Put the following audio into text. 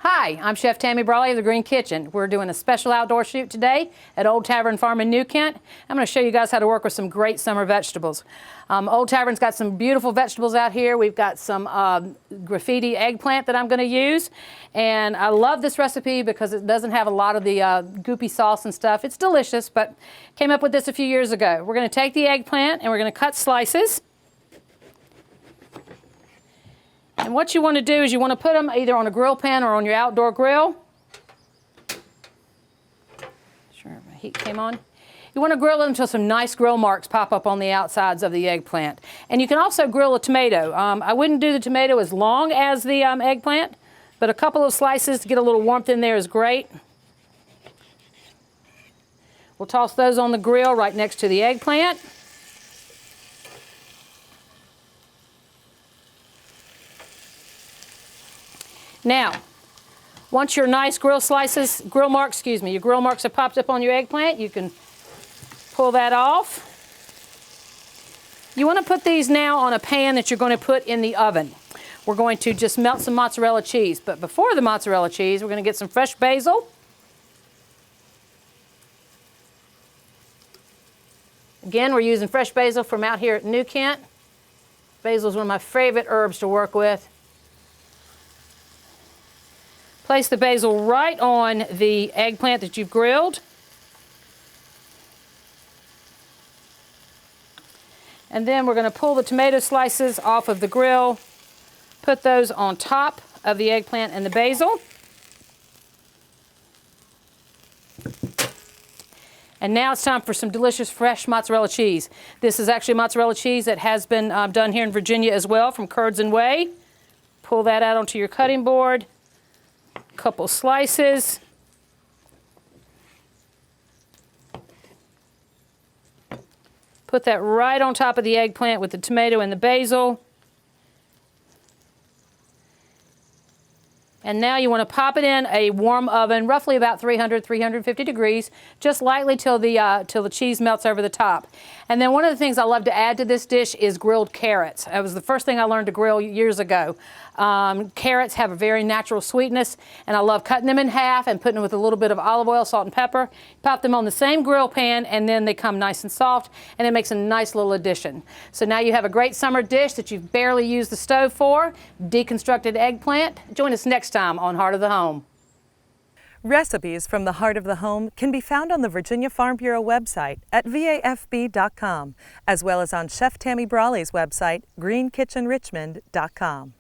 Hi, I'm Chef Tammy Brawley of the Green Kitchen. We're doing a special outdoor shoot today at Old Tavern Farm in New Kent. I'm going to show you guys how to work with some great summer vegetables. Old Tavern's got some beautiful vegetables out here. We've got some graffiti eggplant that I'm going to use. And I love this recipe because it doesn't have a lot of the goopy sauce and stuff. It's delicious, but came up with this a few years ago. We're going to take the eggplant and we're going to cut slices. And what you want to do is you want to put them either on a grill pan or on your outdoor grill. Sure, my heat came on. You want to grill it until some nice grill marks pop up on the outsides of the eggplant. And you can also grill a tomato. I wouldn't do the tomato as long as the eggplant, but a couple of slices to get a little warmth in there is great. We'll toss those on the grill right next to the eggplant. Now, once your nice grill marks have popped up on your eggplant, you can pull that off. You want to put these now on a pan that you're going to put in the oven. We're going to just melt some mozzarella cheese, but before the mozzarella cheese, we're going to get some fresh basil. Again, we're using fresh basil from out here at New Kent. Basil is one of my favorite herbs to work with. Place the basil right on the eggplant that you've grilled. And then we're going to pull the tomato slices off of the grill, put those on top of the eggplant and the basil. And now it's time for some delicious fresh mozzarella cheese. This is actually mozzarella cheese that has been done here in Virginia as well from Curds and Whey. Pull that out onto your cutting board. Couple slices. Put that right on top of the eggplant with the tomato and the basil. And now you want to pop it in a warm oven, roughly about 350 degrees, just lightly till the cheese melts over the top. And then one of the things I love to add to this dish is grilled carrots. That was the first thing I learned to grill years ago. Carrots have a very natural sweetness, and I love cutting them in half and putting them with a little bit of olive oil, salt, and pepper. Pop them on the same grill pan, and then they come nice and soft, and it makes a nice little addition. So now you have a great summer dish that you've barely used the stove for, deconstructed eggplant. Join us next time on Heart of the Home. Recipes from the Heart of the Home can be found on the Virginia Farm Bureau website at vafb.com, as well as on Chef Tammy Brawley's website, greenkitchenrichmond.com.